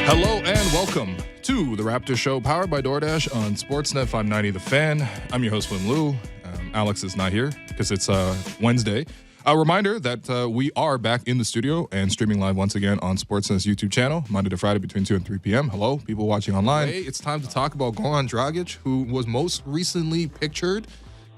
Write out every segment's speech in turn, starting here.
Hello and welcome to the Raptors Show, powered by DoorDash on Sportsnet 590 The Fan. I'm your host, Win Liu. Alex is not here because it's Wednesday. A reminder that we are back in the studio and streaming live once again on Sportsnet's YouTube channel, Monday to Friday between 2 and 3 p.m. Hello, people watching online. Hey, it's time to talk about Goran Dragic, who was most recently pictured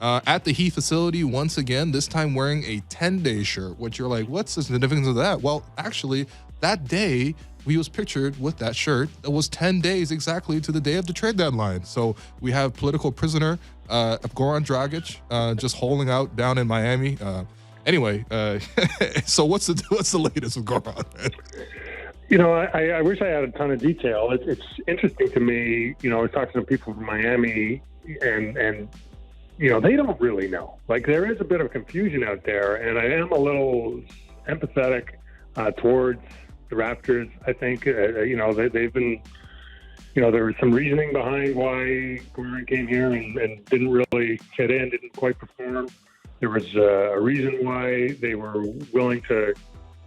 at the Heat facility once again, this time wearing a 10-day shirt, which you're like, what's the significance of that? Well, actually, that day, he was pictured with that shirt. It was 10 days exactly to the day of the trade deadline. So we have political prisoner Goran Dragic just holding out down in Miami. Anyway, so what's the latest with Goran? You know, I wish I had a ton of detail. It's interesting to me. You know, I was talking to people from Miami, and you know, they don't really know. Like, there is a bit of confusion out there, and I am a little empathetic towards the Raptors. I think, you know, they've been, you know, there was some reasoning behind why Goran came here and didn't really fit in, didn't quite perform. There was a reason why they were willing to,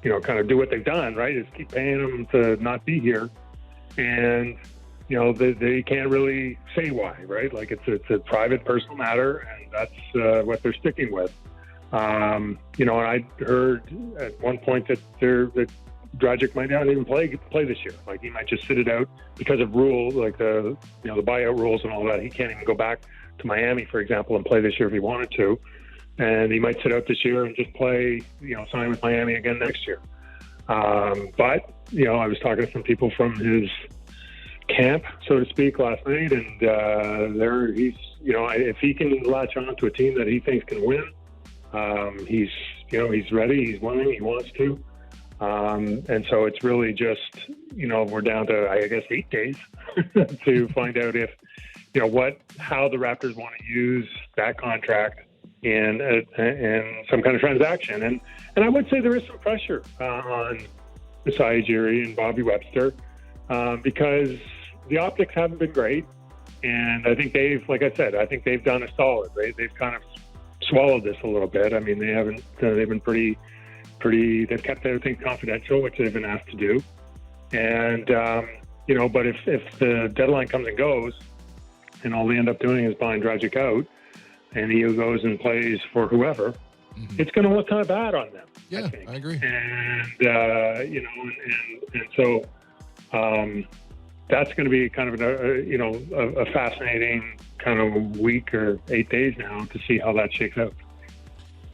you know, kind of do what they've done, right, is keep paying them to not be here. And, you know, they can't really say why, right? Like, it's a private, personal matter, and that's what they're sticking with. You know, and I heard at one point that Dragic might not even play this year. Like, he might just sit it out because of rules, like the buyout rules and all that. He can't even go back to Miami, for example, and play this year if he wanted to. And he might sit out this year and just play, you know, sign with Miami again next year. But, you know, I was talking to some people from his camp, so to speak, last night, and he's, you know, if he can latch on to a team that he thinks can win, he's ready, he's willing, he wants to. And so it's really just, you know, we're down to, I guess, 8 days to find out if, you know, how the Raptors want to use that contract in some kind of transaction. And I would say there is some pressure on Masai Ujiri and Bobby Webster because the optics haven't been great. And I think they've done a solid. They've kind of swallowed this a little bit. I mean, they've been pretty, they've kept everything confidential, which they've been asked to do. And, you know, but if the deadline comes and goes and all they end up doing is buying Dragic out and he goes and plays for whoever, it's going to look kind of bad on them. Yeah, I think. I agree. And, you know, and so that's going to be kind of a fascinating kind of week or 8 days now to see how that shakes out.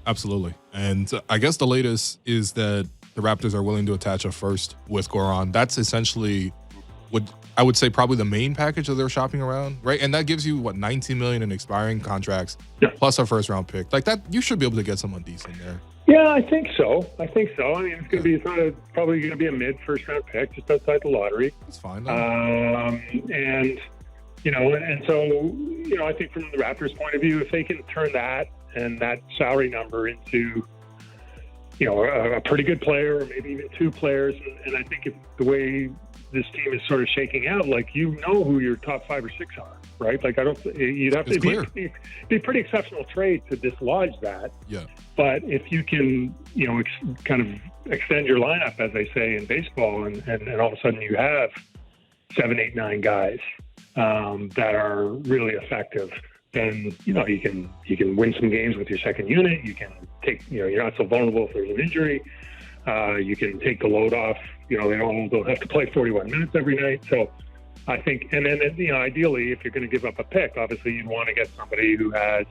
Absolutely. And I guess the latest is that the Raptors are willing to attach a first with Goran. That's essentially what I would say probably the main package that they're shopping around, right? And that gives you, $19 million in expiring contracts, plus a first-round pick. Like that, you should be able to get someone decent there. Yeah, I think so. I mean, it's going to be probably going to be a mid-first-round pick just outside the lottery. That's fine. And, you know, and so, you know, I think from the Raptors' point of view, if they can turn that and that salary number into, you know, a pretty good player, or maybe even two players. And I think if the way this team is sort of shaking out, like, you know who your top 5 or 6 are, right? Like, you'd have to be a pretty exceptional trade to dislodge that. Yeah. But if you can, you know, kind of extend your lineup, as they say in baseball, and all of a sudden you have 7, 8, 9 guys that are really effective, then, you know, you can win some games with your second unit. You can take, you know, you're not so vulnerable if there's an injury. You can take the load off. You know, they'll have to play 41 minutes every night. So I think, and then, you know, ideally, if you're going to give up a pick, obviously you'd want to get somebody who has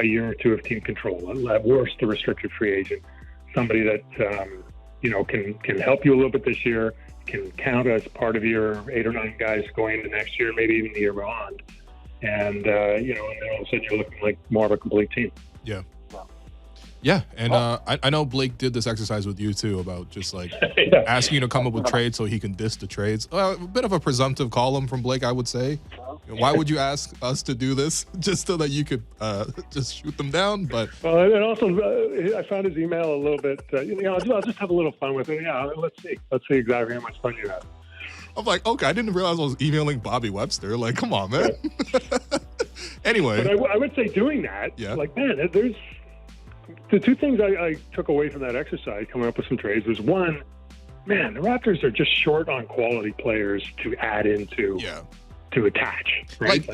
a year or two of team control. At worst, a restricted free agent, somebody that you know, can help you a little bit this year, can count as part of your 8 or 9 guys going into next year, maybe even the year beyond. And, you know, and then all of a sudden you're looking like more of a complete team. Yeah. Yeah, and I know Blake did this exercise with you, too, about just, like, asking you to come up with trades so he can diss the trades. A bit of a presumptive column from Blake, I would say. Why would you ask us to do this? Just so that you could just shoot them down? But well, and also, I found his email a little bit, you know, I'll just have a little fun with it. Yeah, let's see exactly how much fun you have. I'm like, okay, I didn't realize I was emailing Bobby Webster. Like, come on, man. Anyway. But I would say doing that, like, man, there's the two things I took away from that exercise coming up with some trades was, one, man, the Raptors are just short on quality players to add into. Yeah. To attach, right?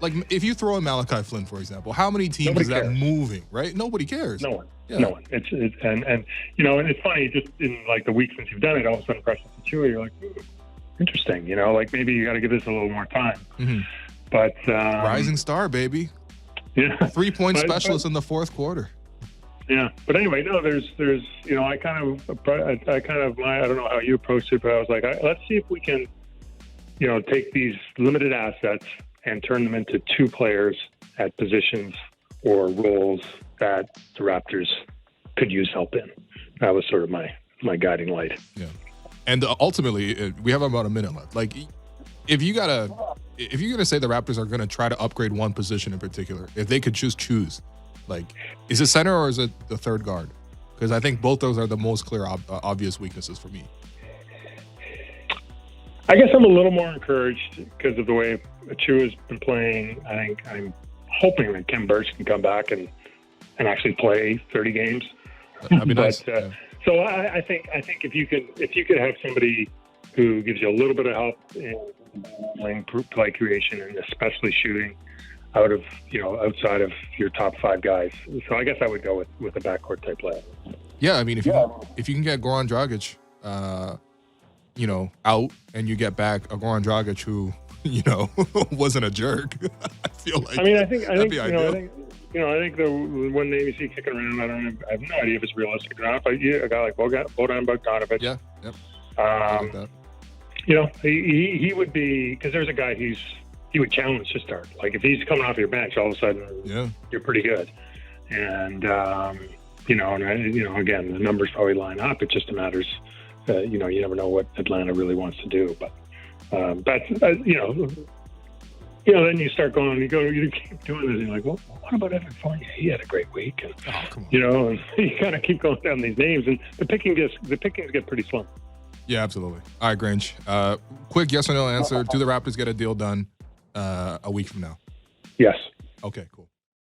Like if you throw in Malachi Flynn, for example, how many teams is that moving, right? Nobody cares. No one. Yeah. No one. It's and you know, and it's funny, just in like the week since you've done it, all of a sudden Precious Achiuwa, you're like, interesting, you know, like maybe you got to give this a little more time. Mm-hmm. But rising star, baby. Yeah. 3-point specialist in the fourth quarter. Yeah, but anyway, no, there's, you know, I don't know how you approached it, but I was like, let's see if we can, you know, take these limited assets and turn them into two players at positions or roles that the Raptors could use help in. That was sort of my guiding light. Yeah, and ultimately, we have about a minute left. Like, if you're gonna say the Raptors are gonna try to upgrade one position in particular, if they could choose, like, is it center or is it the third guard? Because I think both those are the most clear, obvious weaknesses for me. I guess I'm a little more encouraged because of the way Achiuwa's been playing. I'm hoping that Khem Birch can come back and actually play 30 games. That'd be nice. Yeah. So I think if you could have somebody who gives you a little bit of help in play creation and especially shooting outside of your top five guys. So I guess I would go with a backcourt type player. Yeah, I mean if you can get Goran Dragic, out and you get back a Goran Dragic who, wasn't a jerk. I feel like I think that'd be ideal. I think the one name you see kicking around, I have no idea if it's realistic or not, but a guy like Bojan Bogdanovic. Yeah, yep. Like he would be, because there's a guy he would challenge to start. Like if he's coming off your bench, all of a sudden you're pretty good. And again, the numbers probably line up. It just matters. You never know what Atlanta really wants to do, but then you start going, you keep doing this, and you're like, well, what about Evan Fournier? He had a great week, and come on. And you kind of keep going down these names, and the pickings get pretty slim. Yeah, absolutely. All right, Grange. Quick yes or no answer: do the Raptors get a deal done a week from now? Yes. Okay, cool.